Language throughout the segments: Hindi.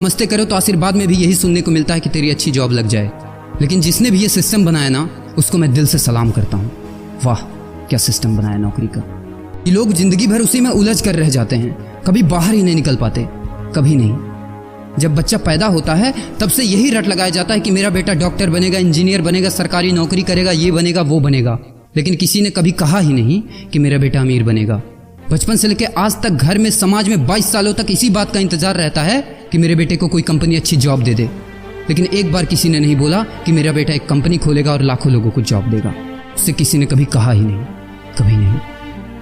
नमस्ते करो तो आशीर्वाद में भी यही सुनने को मिलता है कि तेरी अच्छी जॉब लग जाए। लेकिन जिसने भी ये सिस्टम बनाया ना, उसको मैं दिल से सलाम करता हूँ। वाह क्या सिस्टम बनाया नौकरी का। ये लोग जिंदगी भर उसी में उलझ कर रह जाते हैं, कभी बाहर ही नहीं निकल पाते, कभी नहीं। जब बच्चा पैदा होता है तब से यही रट लगाया जाता है कि मेरा बेटा डॉक्टर बनेगा, इंजीनियर बनेगा, सरकारी नौकरी करेगा, ये बनेगा वो बनेगा। लेकिन किसी ने कभी कहा ही नहीं कि मेरा बेटा अमीर बनेगा। बचपन से लेकर आज तक घर में, समाज में 22 सालों तक इसी बात का इंतजार रहता है कि मेरे बेटे को कोई कंपनी अच्छी जॉब दे दे। लेकिन एक बार किसी ने नहीं बोला कि मेरा बेटा एक कंपनी खोलेगा और लाखों लोगों को जॉब देगा। उससे किसी ने कभी कहा ही नहीं, कभी नहीं।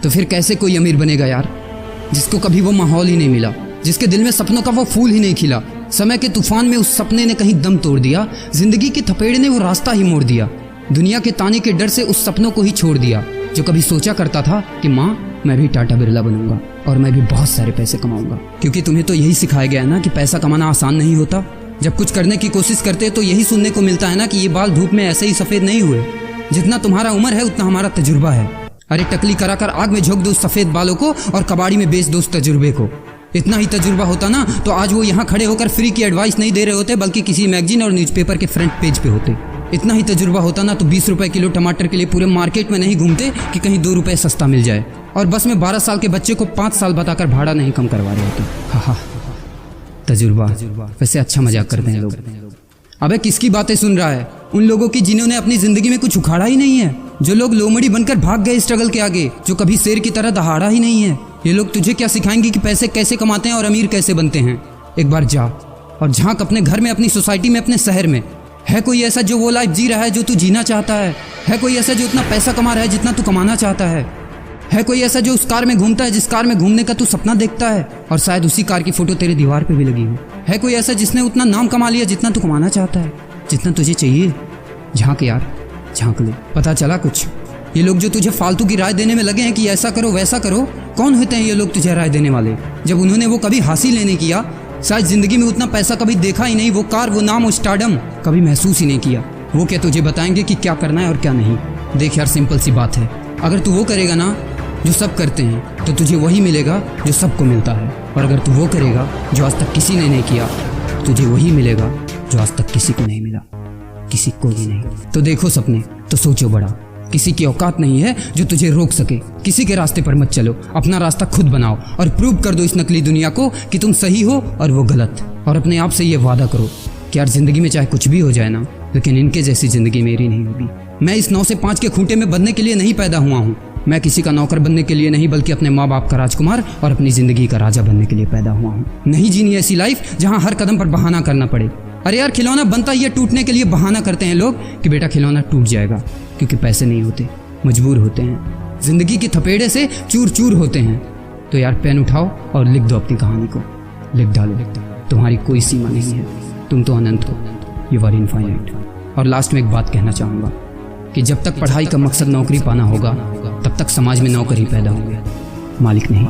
तो फिर कैसे कोई अमीर बनेगा यार, जिसको कभी वो माहौल ही नहीं मिला, जिसके दिल में सपनों का वो फूल ही नहीं खिला। समय के तूफान में उस सपने ने कहीं दम तोड़ दिया, जिंदगी के थपेड़े ने वो रास्ता ही मोड़ दिया, दुनिया के ताने के डर से उस सपनों को ही छोड़ दिया। जो कभी सोचा करता था कि माँ मैं भी टाटा बिरला बनूंगा और मैं भी बहुत सारे पैसे कमाऊंगा। क्योंकि तुम्हें तो यही सिखाया गया है ना कि पैसा कमाना आसान नहीं होता। जब कुछ करने की कोशिश करते तो यही सुनने को मिलता है ना कि ये बाल धूप में ऐसे ही सफेद नहीं हुए। जितना तुम्हारा उम्र है उतना हमारा तजुर्बा है। अरे टकली कराकर आग में झोंक दो उस सफेद बालों को और कबाड़ी में बेच दो उस तजुर्बे को। इतना ही तजुर्बा होता ना तो आज वो यहाँ खड़े होकर फ्री की एडवाइस नहीं दे रहे होते, बल्कि किसी मैगजीन और न्यूज़पेपर के फ्रंट पेज पे होते। इतना ही तजुर्बा होता ना तो 20 रुपए किलो टमाटर के लिए पूरे मार्केट में नहीं घूमते कि कहीं 2 रुपए सस्ता मिल जाए। और बस में 12 साल के बच्चे को 5 साल बताकर भाड़ा नहीं कम करवा रहे होते। हा तजुर्बा। वैसे अच्छा मजाक करते हैं लोग। अबे किसकी बातें सुन रहा है? उन लोगों की जिन्होंने अपनी जिंदगी में कुछ उखाड़ा ही नहीं है, जो लोग लोमड़ी बनकर भाग गए स्ट्रगल के आगे, जो कभी शेर की तरह दहाड़ा ही नहीं है। ये लोग तुझे क्या सिखाएंगे कि पैसे कैसे कमाते हैं और अमीर कैसे बनते हैं। एक बार जा और झांक अपने घर में, अपनी सोसाइटी में, अपने शहर में। है कोई ऐसा जो वो लाइफ जी रहा है जो तू जीना चाहता है? है कोई ऐसा जो उतना पैसा कमा रहा है जितना तू कमाना चाहता है? है कोई ऐसा जो उस कार में घूमता है जिस कार में घूमने का तू सपना देखता है और शायद उसी कार की फोटो तेरे दीवार पे भी लगी हो? है कोई ऐसा जिसने उतना नाम कमा लिया जितना तू कमाना चाहता है, जितना तुझे चाहिए? झांक यार, झांक ले, पता चला कुछ। ये लोग जो तुझे फालतू की राय देने में लगे हैं कि ऐसा करो वैसा करो, कौन होते हैं ये लोग तुझे राय देने वाले? जब उन्होंने वो कभी हासिल ही नहीं किया, शायद जिंदगी में उतना पैसा कभी देखा ही नहीं, वो कार, वो नाम, वो स्टारडम कभी महसूस ही नहीं किया, वो क्या तुझे बताएंगे कि क्या करना है और क्या नहीं? देख यार, सिंपल सी बात है, अगर तू वो करेगा ना जो सब करते हैं तो तुझे वही मिलेगा जो सबको मिलता है। और अगर तू वो करेगा जो आज तक किसी ने नहीं किया, तुझे वही मिलेगा जो आज तक किसी को नहीं मिला, किसी को भी नहीं। तो देखो सपने तो सोचो बड़ा। किसी की औकात नहीं है जो तुझे रोक सके। किसी के रास्ते पर मत चलो, अपना रास्ता खुद बनाओ और प्रूव कर दो इस नकली दुनिया को कि तुम सही हो और वो गलत। और अपने आप से ये वादा करो कि यार जिंदगी में चाहे कुछ भी हो जाए ना, लेकिन इनके जैसी जिंदगी मेरी नहीं होगी। मैं इस 9 से 5 के खूंटे में बंधने के लिए नहीं पैदा हुआ हूँ। मैं किसी का नौकर बनने के लिए नहीं, बल्कि अपने माँ बाप का राजकुमार और अपनी जिंदगी का राजा बनने के लिए पैदा हुआ हूँ। नहीं जीनी ऐसी लाइफ जहाँ हर कदम पर बहाना करना पड़े। अरे यार, खिलौना बनता ही है टूटने के लिए। बहाना करते हैं लोग कि बेटा खिलौना टूट जाएगा, क्योंकि पैसे नहीं होते, मजबूर होते हैं, जिंदगी के थपेड़े से चूर चूर होते हैं। तो यार पेन उठाओ और लिख दो अपनी कहानी को, लिख डालो। तुम्हारी कोई सीमा नहीं है, तुम तो अनंत हो, यू आर इनफाइनाइट। और लास्ट में एक बात कहना चाहूँगा कि जब तक पढ़ाई का मकसद नौकरी पाना होगा, तब तक समाज में नौकर ही पैदा होंगे, मालिक नहीं।